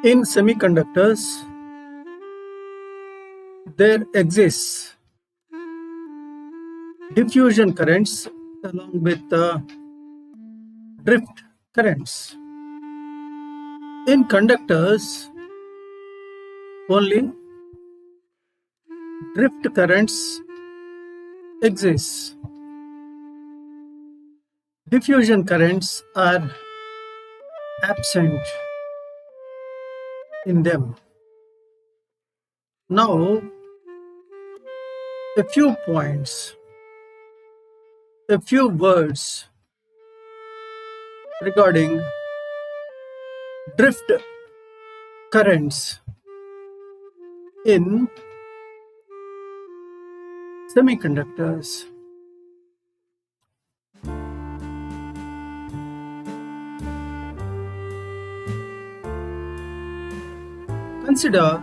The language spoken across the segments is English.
In semiconductors, there exists diffusion currents along with drift currents. In conductors, only drift currents exist. Diffusion currents are absent in them. Now, a few points, a few words regarding drift currents in semiconductors. Consider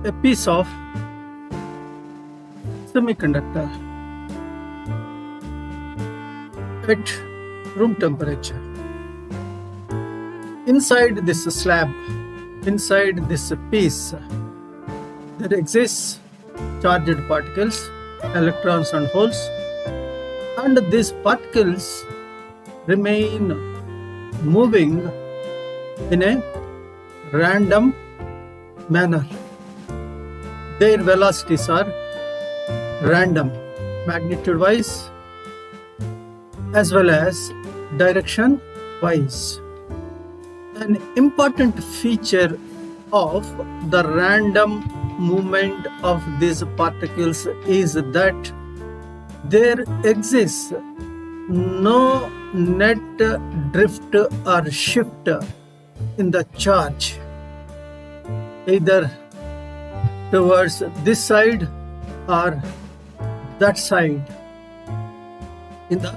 a piece of semiconductor at room temperature. Inside this slab, inside this piece, there exists charged particles, electrons and holes, and these particles remain moving in a random manner. Their velocities are random, magnitude wise as well as direction wise. An important feature of the random movement of these particles is that there exists no net drift or shift in the charge, either towards this side or that side in the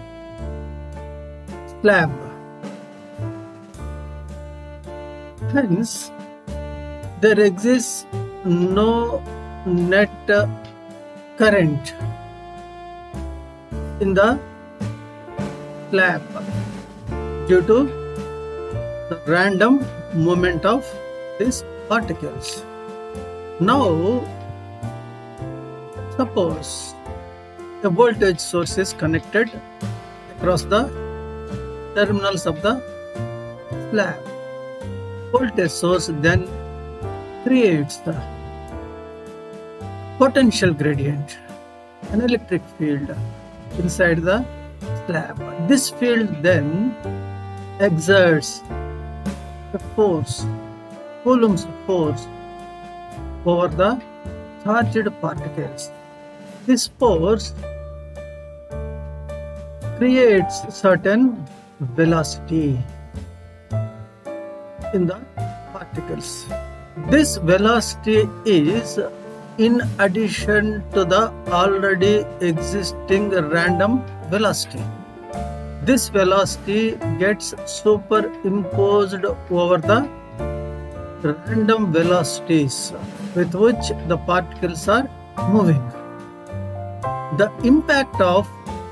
slab. Hence, there exists no net current in the slab due to the random movement of these particles. Now, suppose a voltage source is connected across the terminals of the slab. Voltage source then creates the potential gradient, an electric field inside the slab. This field then exerts a force, Coulomb's force, over the charged particles. This force creates certain velocity in the particles. This velocity is in addition to the already existing random velocity. This velocity gets superimposed over the random velocities with which the particles are moving. The impact of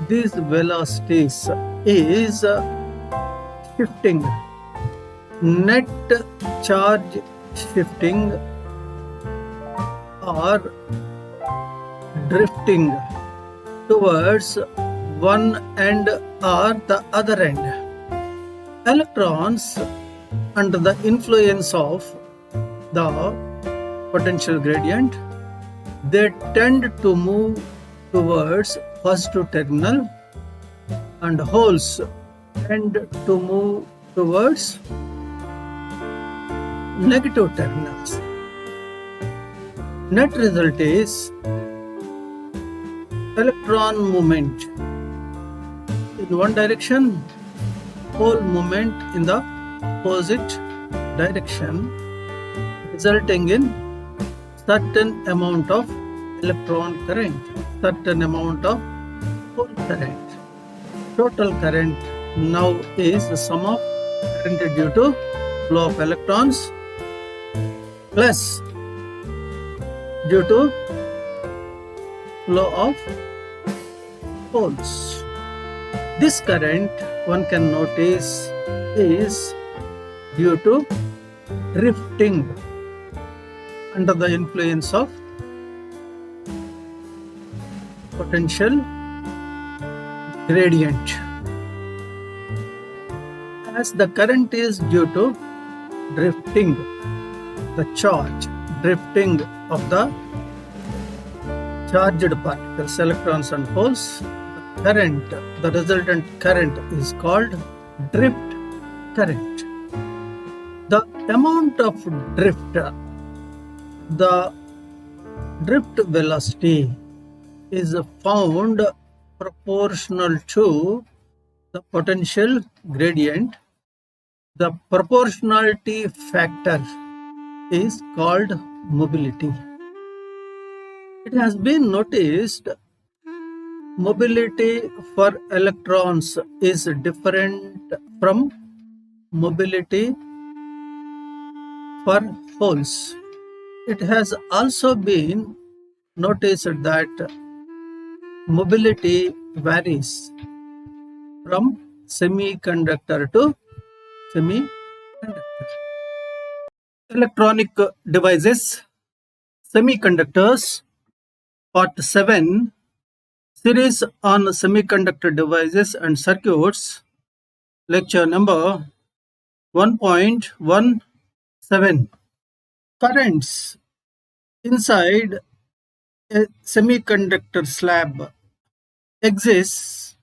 these velocities is shifting, net charge shifting or drifting towards one end or the other end. Electrons, under the influence of the potential gradient, they tend to move towards positive terminal, and holes tend to move towards negative terminals. Net result is electron movement in one direction, hole movement in the opposite direction, resulting in certain amount of electron current, certain amount of hole current. Total current now is the sum of current due to flow of electrons plus due to flow of holes. This current, one can notice, is due to drifting under the influence of potential gradient. As the current is due to drifting, the charge, drifting of the charged particles, electrons and holes, the resultant current is called drift current. The amount of drift, the drift velocity is found proportional to the potential gradient. The proportionality factor is called mobility. It has been noticed mobility for electrons is different from mobility for holes. It has also been noticed that mobility varies from semiconductor to semiconductor. Electronic devices, semiconductors, part 7, series on semiconductor devices and circuits, lecture number 1.17. Currents inside a semiconductor slab exists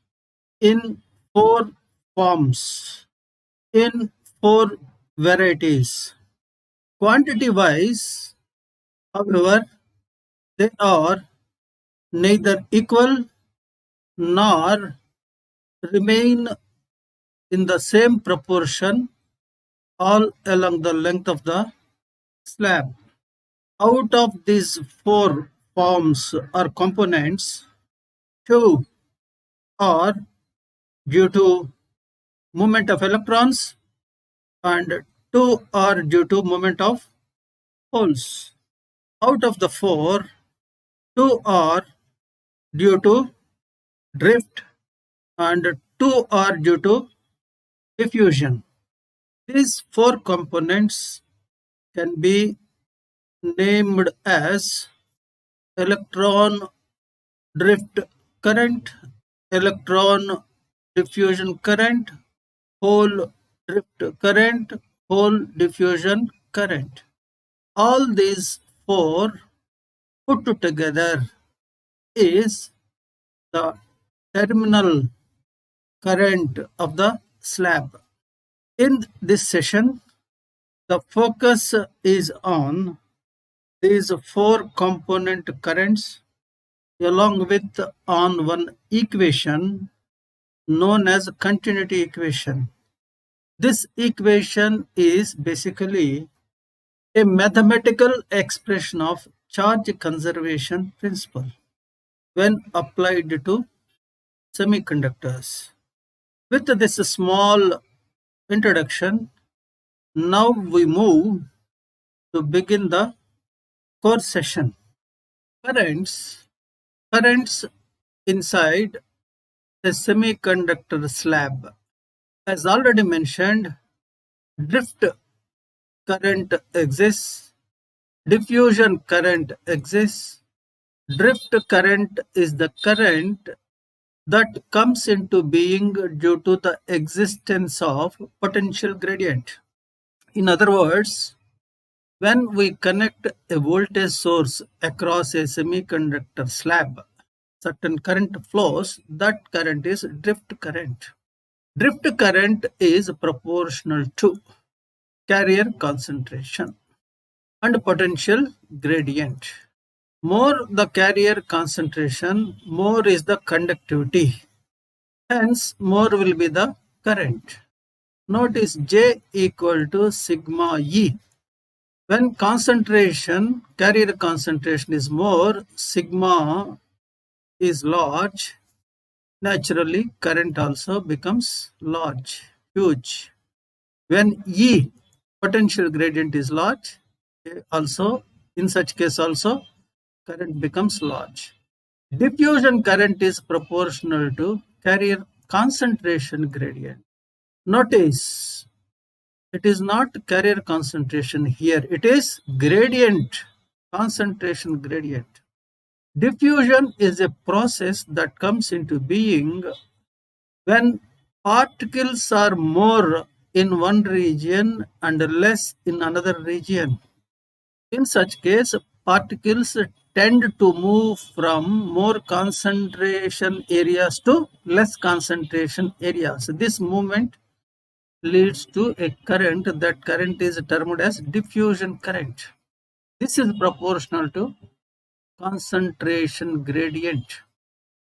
in 4 forms, in 4 varieties. Quantity-wise, however, they are neither equal nor remain in the same proportion all along the length of the slab. Out of these 4 forms or components, 2 are due to movement of electrons and 2 are due to movement of holes. Out of the 4, 2 are due to drift and 2 are due to diffusion. These 4 components can be named as electron drift current, electron diffusion current, hole drift current, hole diffusion current. All these 4 put together is the terminal current of the slab. In this session, the focus is on these 4 component currents along with on one equation known as continuity equation. This equation is basically a mathematical expression of charge conservation principle when applied to semiconductors. With this small introduction, now we move to begin the core session. Currents inside a semiconductor slab. As already mentioned, drift current exists, diffusion current exists. Drift current is the current that comes into being due to the existence of potential gradient. In other words, when we connect a voltage source across a semiconductor slab, certain current flows. That current is drift current. Drift current is proportional to carrier concentration and potential gradient. More the carrier concentration, more is the conductivity. Hence, more will be the current. Notice J equal to sigma E. When concentration, carrier concentration is more, sigma is large, naturally current also becomes large, huge. When E, potential gradient is large, also in such case also current becomes large. Diffusion current is proportional to carrier concentration gradient. Notice It is not carrier concentration here. It is gradient, concentration gradient. Diffusion is a process that comes into being when particles are more in one region and less in another region. In such case, particles tend to move from more concentration areas to less concentration areas. This movement leads to a current. That current is termed as diffusion current. This is proportional to concentration gradient.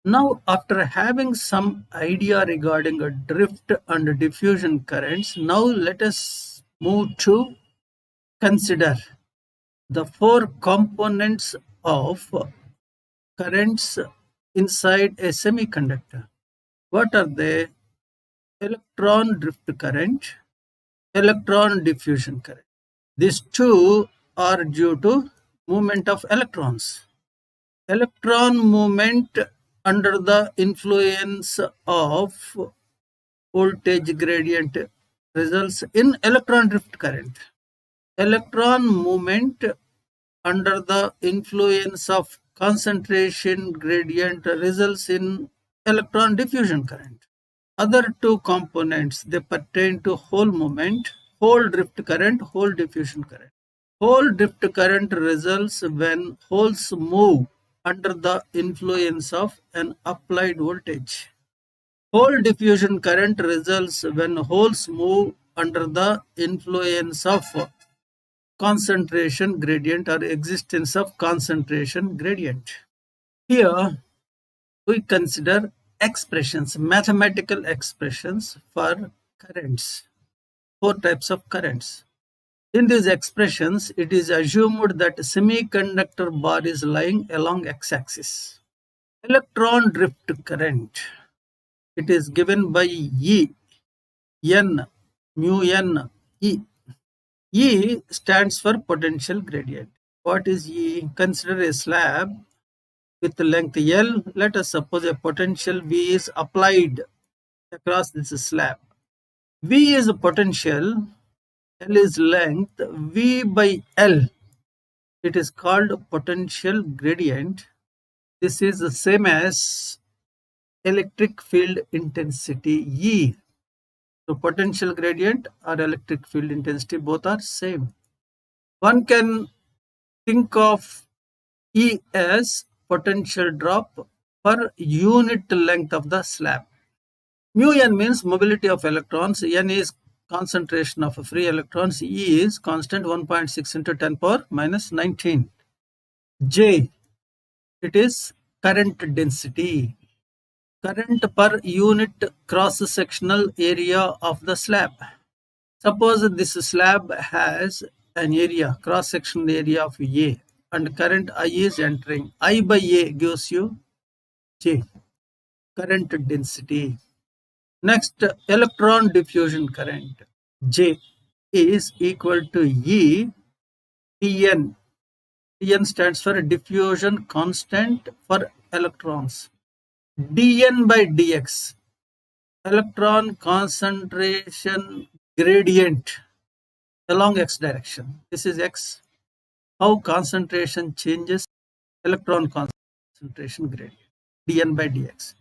Now, after having some idea regarding a drift and diffusion currents, now let us move to consider the four components of currents inside a semiconductor. What are they? Electron drift current, electron diffusion current. These two are due to movement of electrons. Electron movement under the influence of voltage gradient results in electron drift current. Electron movement under the influence of concentration gradient results in electron diffusion current. Other two components, they pertain to hole movement, hole drift current, hole diffusion current. Hole drift current results when holes move under the influence of an applied voltage. Hole diffusion current results when holes move under the influence of concentration gradient or existence of concentration gradient. Here we consider expressions, mathematical expressions for currents, four types of currents. In these expressions, it is assumed that semiconductor bar is lying along x-axis. Electron drift current, it is given by E, N, mu N, E. E stands for potential gradient. What is E? Consider a slab with length L. Let us suppose a potential V is applied across this slab. V is potential, L is length, V by L. It is called potential gradient. This is the same as electric field intensity E. So potential gradient or electric field intensity, both are same. One can think of E as potential drop per unit length of the slab. Mu n means mobility of electrons, n is concentration of free electrons, E is constant 1.6 into 10 power minus 19. J, it is current density, current per unit cross-sectional area of the slab. Suppose this slab has an area, cross-sectional area of A, and current I is entering. I by A gives you J, current density. Next, electron diffusion current, J, is equal to E dN. dN stands for diffusion constant for electrons. dN by dx, electron concentration gradient along x direction. This is x. How concentration changes? Electron concentration gradient, dN by dx.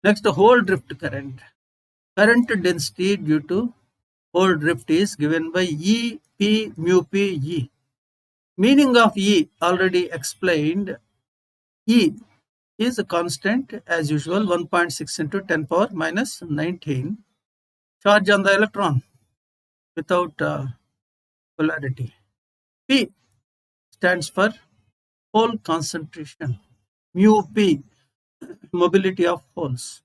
Next, hole drift current. Current density due to hole drift is given by E P mu P E. Meaning of E already explained. E is a constant as usual, 1.6 into 10 power minus 19. Charge on the electron without polarity. P stands for hole concentration. Mu P, mobility of holes.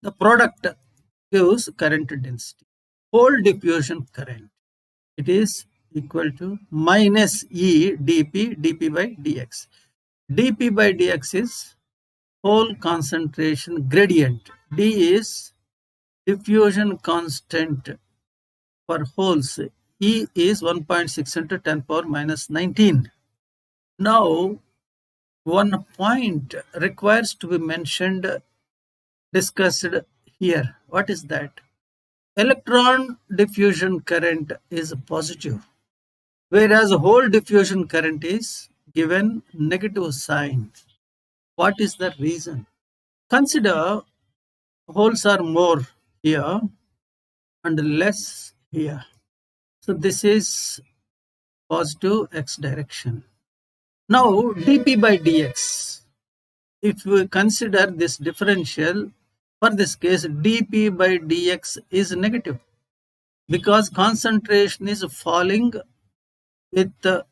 The product gives current density. Hole diffusion current, it is equal to minus E dP by dx. dP by dx is hole concentration gradient. D is diffusion constant for holes. E is 1.6 into 10 power minus 19. Now, one point requires to be mentioned, discussed here. What is that? electron diffusion current is positive, whereas hole diffusion current is given negative sign. What is the reason? Consider holes are more here and less here. So this is positive x direction. Now dp by dx, if we consider this differential, for this case dp by dx is negative because concentration is falling with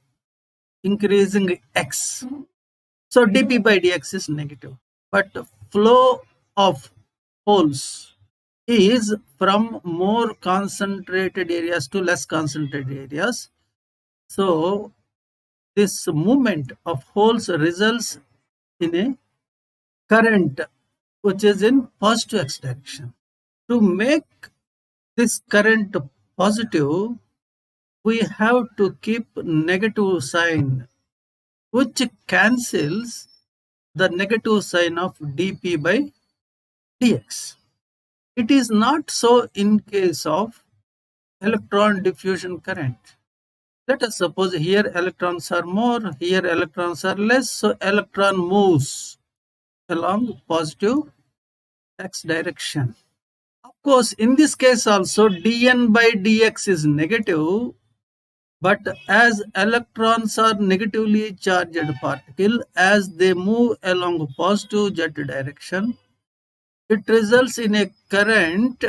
increasing x. So dp by dx is negative. But flow of holes is from more concentrated areas to less concentrated areas. So this movement of holes results in a current which is in positive x direction. To make this current positive, we have to keep negative sign, which cancels the negative sign of dp by dx. It is not so in case of electron diffusion current. Let us suppose here electrons are more, here electrons are less, so electron moves along positive x direction. Of course, in this case also dn by dx is negative, but as electrons are negatively charged particle, as they move along positive z direction, it results in a current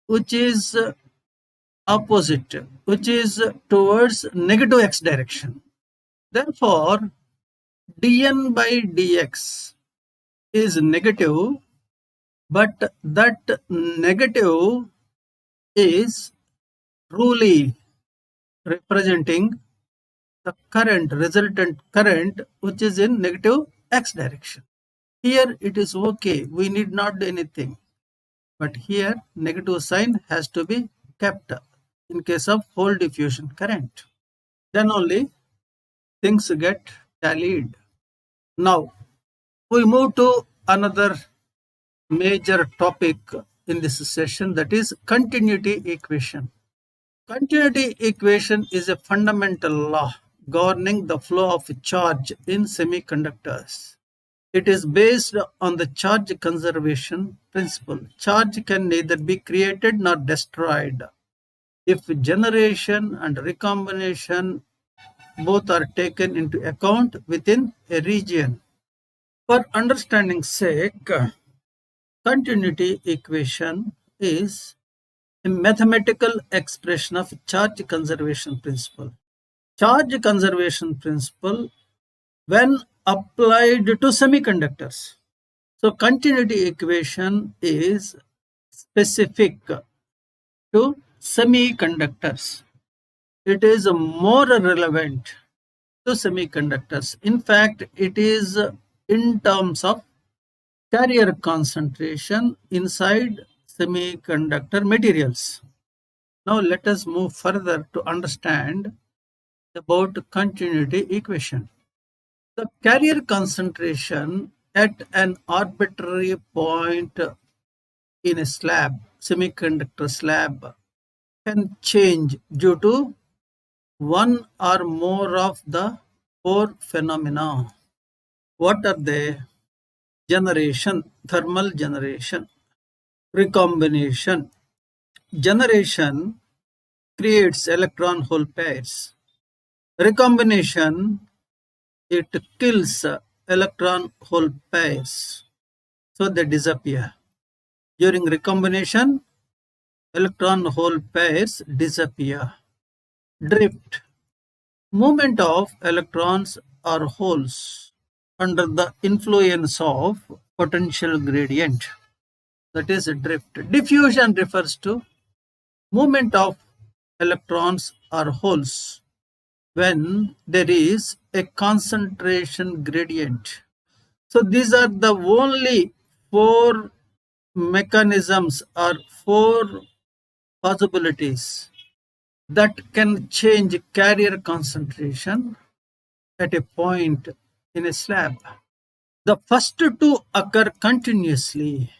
which is opposite, which is towards negative x direction. Therefore, dn by dx is negative, but that negative is truly representing the current, resultant current, which is in negative x direction. Here it is okay, we need not do anything. But here negative sign has to be kept in case of hole diffusion current. Then only things get tallied. Now we move to another major topic in this session, that is continuity equation. Continuity equation is a fundamental law governing the flow of charge in semiconductors. It is based on the charge conservation principle. Charge can neither be created nor destroyed if generation and recombination both are taken into account within a region. For understanding's sake, continuity equation is a mathematical expression of charge conservation principle. Charge conservation principle when applied to semiconductors. So continuity equation is specific to semiconductors. It is more relevant to semiconductors. In fact, it is in terms of carrier concentration inside semiconductor materials. Now let us move further to understand about continuity equation. The carrier concentration at an arbitrary point in a slab, semiconductor slab, can change due to one or more of the four phenomena. What are they? Generation, thermal generation, recombination. Generation creates electron hole pairs. Recombination, it kills electron hole pairs, so they disappear. During recombination, electron hole pairs disappear. Drift, movement of electrons or holes under the influence of potential gradient, that is drift. Diffusion refers to movement of electrons or holes when there is a concentration gradient. So these are the only four mechanisms or four possibilities that can change carrier concentration at a point in a slab. The first two occur continuously,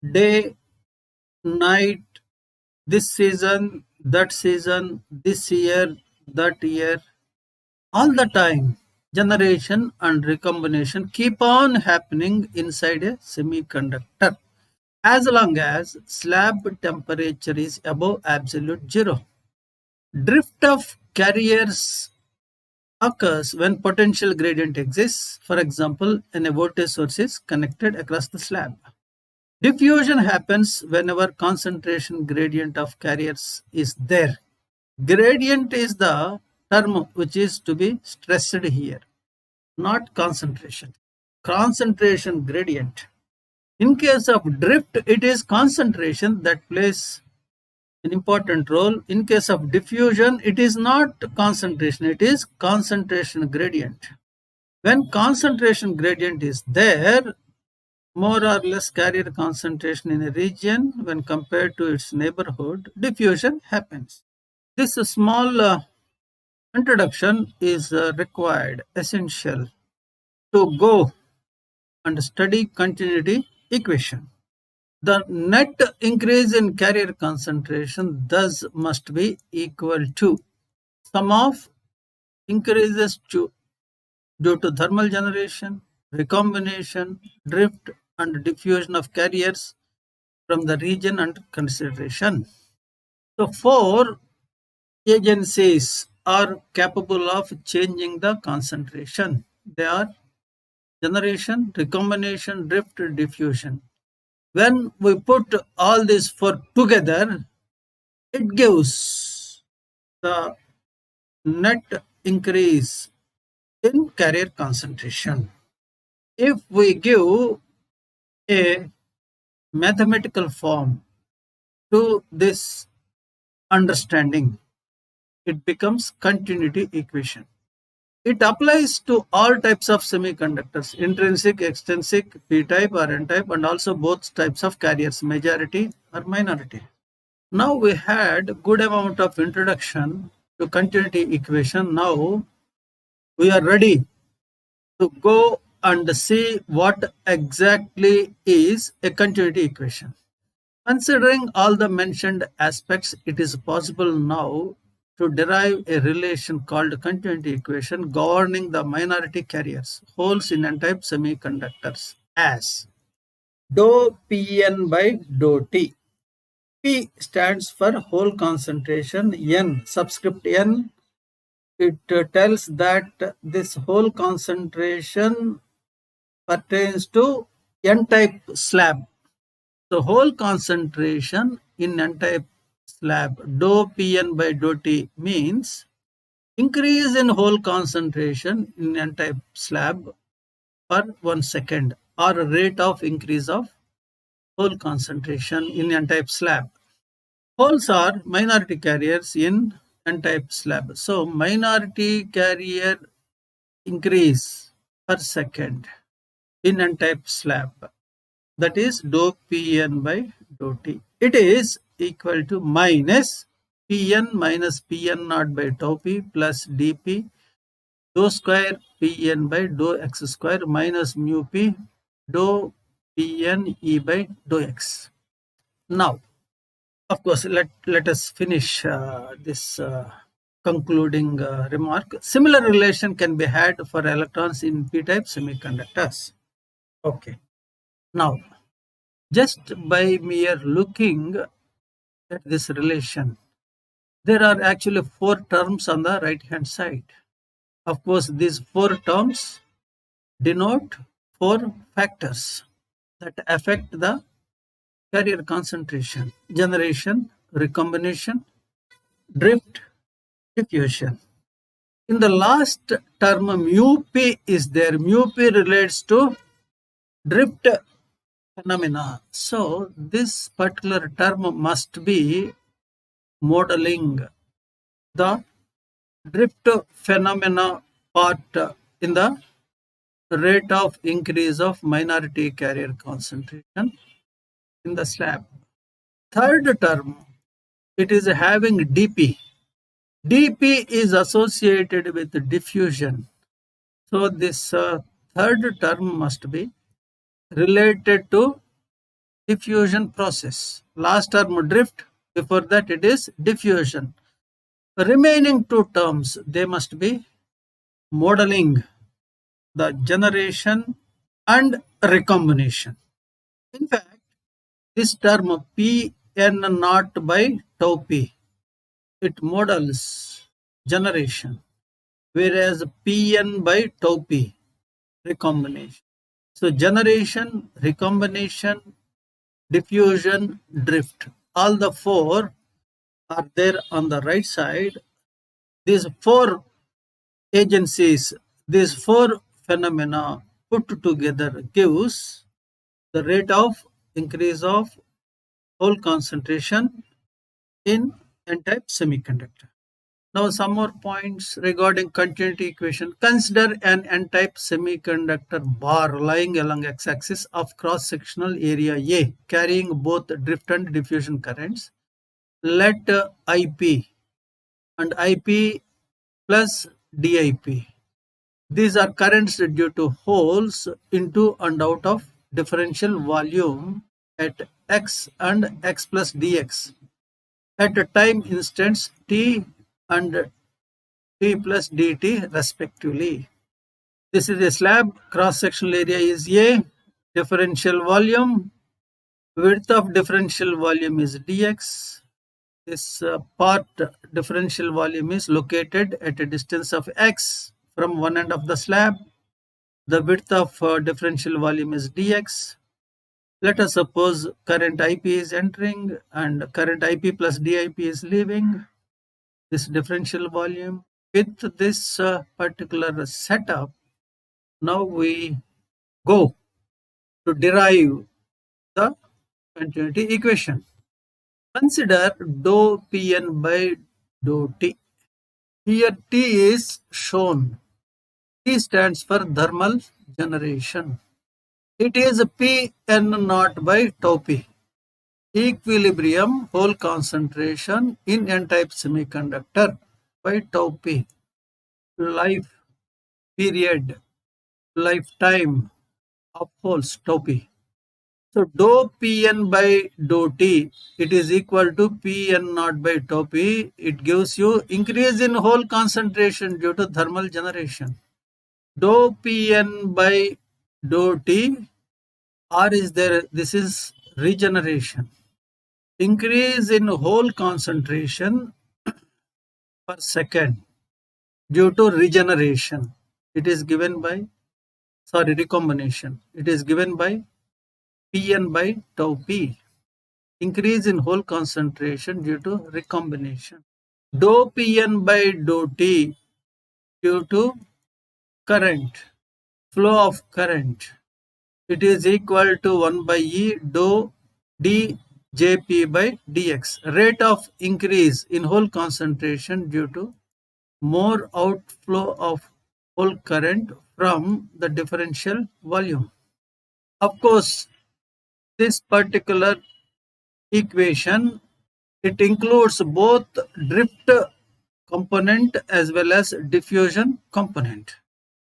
day, night, this season, that season, this year, that year, all the time. Generation and recombination keep on happening inside a semiconductor as long as slab temperature is above absolute zero. Drift of carriers occurs when potential gradient exists, for example, when a voltage source is connected across the slab. Diffusion happens whenever concentration gradient of carriers is there. Gradient is the term which is to be stressed here, not concentration. Concentration gradient. In case of drift, it is concentration that plays an important role. In case of diffusion, it is not concentration, it is concentration gradient. When concentration gradient is there, more or less carrier concentration in a region when compared to its neighborhood, diffusion happens. This small introduction is required, essential to go and study continuity equation. The net increase in carrier concentration thus must be equal to sum of increases due to thermal generation, recombination, drift, and diffusion of carriers from the region under consideration. So, four agencies are capable of changing the concentration. They are generation, recombination, drift, diffusion. When we put all these four together, it gives the net increase in carrier concentration. If we give a mathematical form to this understanding, it becomes continuity equation. It applies to all types of semiconductors, intrinsic, extrinsic, p-type or n-type, and also both types of carriers, majority or minority. Now we had good amount of introduction to continuity equation. Now we are ready to go and see what exactly is a continuity equation. Considering all the mentioned aspects, it is possible now to derive a relation called continuity equation governing the minority carriers, holes in n-type semiconductors, as dou Pn by dou T. P stands for hole concentration, N, subscript N, it tells that this hole concentration pertains to n-type slab. So hole concentration in n-type slab, dou Pn by dou T, means increase in hole concentration in n-type slab per 1 second, or rate of increase of hole concentration in n-type slab. Holes are minority carriers in n-type slab. So minority carrier increase per second in n-type slab, that is dou Pn by dou T. It is equal to minus Pn minus Pn naught by tau P plus dP dou square Pn by dou x square minus mu P dou Pn E by dou x. Now, of course, let us finish this concluding remark. Similar relation can be had for electrons in p-type semiconductors. Okay. Now, just by mere looking at this relation, there are actually four terms on the right hand side. Of course, these four terms denote four factors that affect the carrier concentration: generation, recombination, drift, diffusion. In the last term, mu p is there. Mu p relates to drift phenomena. So this particular term must be modeling the drift phenomena part in the rate of increase of minority carrier concentration in the slab. Third term, it is having dP. dP is associated with diffusion. So this third term must be related to diffusion process. Last term drift Before that it is diffusion. The remaining two terms, they must be modeling, the generation and recombination. In fact, this term Pn naught by tau p, it models generation, whereas Pn by tau p, recombination. So generation, recombination, diffusion, drift, all the four are there on the right side. These four agencies, these four phenomena put together gives the rate of increase of hole concentration in n-type semiconductor. Now some more points regarding continuity equation. Consider an n-type semiconductor bar lying along x-axis of cross-sectional area A carrying both drift and diffusion currents. Let IP and IP plus DIP. These are currents due to holes into and out of differential volume at x and x plus dx at a time instants t and t plus dt respectively. This is a slab, cross-sectional area is A, differential volume, width of differential volume is dx. This part differential volume is located at a distance of x from one end of the slab. The width of differential volume is dx. Let us suppose current IP is entering and current IP plus DIP is leaving this differential volume. With this particular setup, now we go to derive the continuity equation. Consider dou Pn by dou T. Here T is shown. T stands for thermal generation. It is Pn naught by tau p. Equilibrium hole concentration in n-type semiconductor by tau p. Life period, lifetime of holes tau p. So dou Pn by dou T, it is equal to Pn naught by tau p. It gives you increase in hole concentration due to thermal generation. Dou Pn by dou T, R is there, this is regeneration. Increase in hole concentration per second due to regeneration. It is given by, recombination. It is given by Pn by tau p. Increase in hole concentration due to recombination. Dou Pn by dou T due to current, flow of current. It is equal to 1 by E dou dJp by dx. Rate of increase in hole concentration due to more outflow of hole current from the differential volume. Of course, this particular equation, it includes both drift component as well as diffusion component.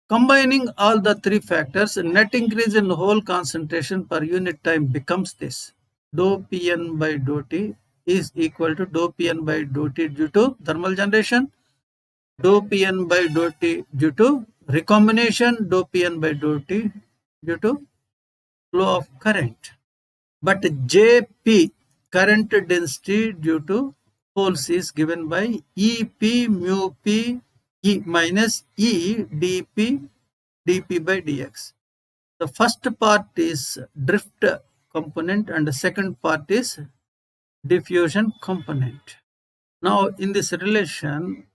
Combining all the three factors, net increase in hole concentration per unit time becomes this. Dou Pn by dou T is equal to dou Pn by dou T due to thermal generation, dou Pn by dou T due to recombination, dou Pn by dou T due to flow of current. But Jp, current density due to holes, is given by Ep mu p E minus E dp by dx. The first part is drift component and the second part is diffusion component. Now in this relation,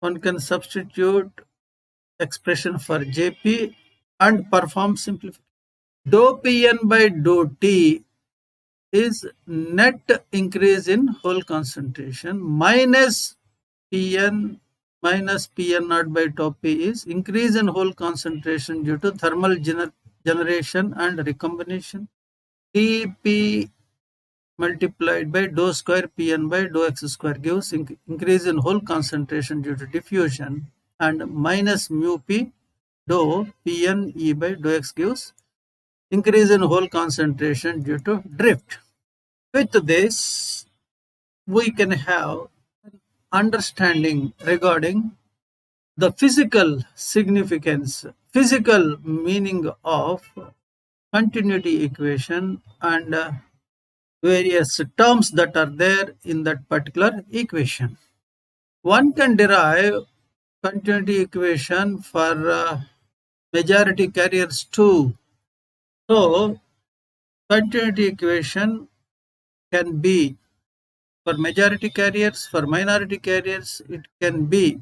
one can substitute expression for Jp and perform simplification. Dou Pn by dou T is net increase in hole concentration minus Pn naught by tau p is increase in hole concentration due to thermal generation and recombination. Tp multiplied by dou square Pn by dou x square gives increase in hole concentration due to diffusion, and minus mu p dou Pn E by dou x gives increase in hole concentration due to drift. With this, we can have understanding regarding the physical significance, physical meaning of continuity equation and various terms that are there in that particular equation. One can derive continuity equation for majority carriers too. So, continuity equation can be for majority carriers, for minority carriers, it can be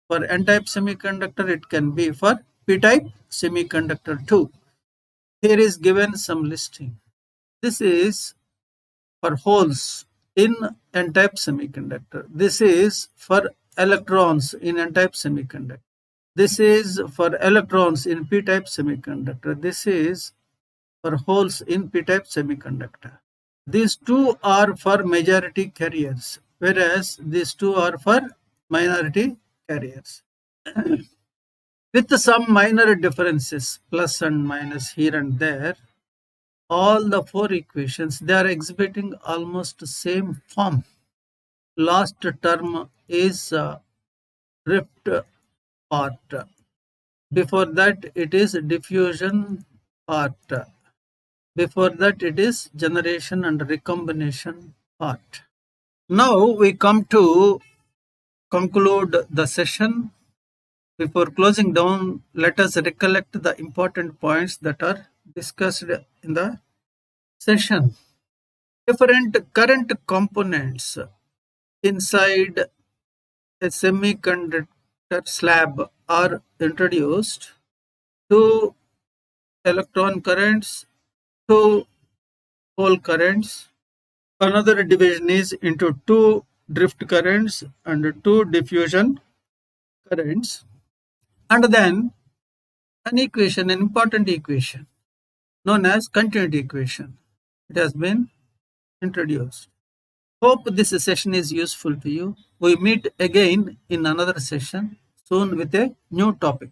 for n-type semiconductor, it can be for p-type semiconductor too. Here is given some listing. This is for holes in n-type semiconductor. This is for electrons in n-type semiconductor. This is for electrons in p-type semiconductor. This is for holes in p-type semiconductor. These two are for majority carriers, whereas these two are for minority carriers. With some minor differences, plus and minus here and there, all the four equations, they are exhibiting almost the same form. Last term is drift part. Before that, it is diffusion part. Before that, it is generation and recombination part. Now we come to conclude the session. Before closing down, let us recollect the important points that are discussed in the session. Different current components inside a semiconductor slab are introduced. Two electron currents, two hole currents. Another division is into two drift currents and two diffusion currents. And then an equation, an important equation known as continuity equation. It has been introduced. Hope this session is useful to you. We meet again in another session soon with a new topic.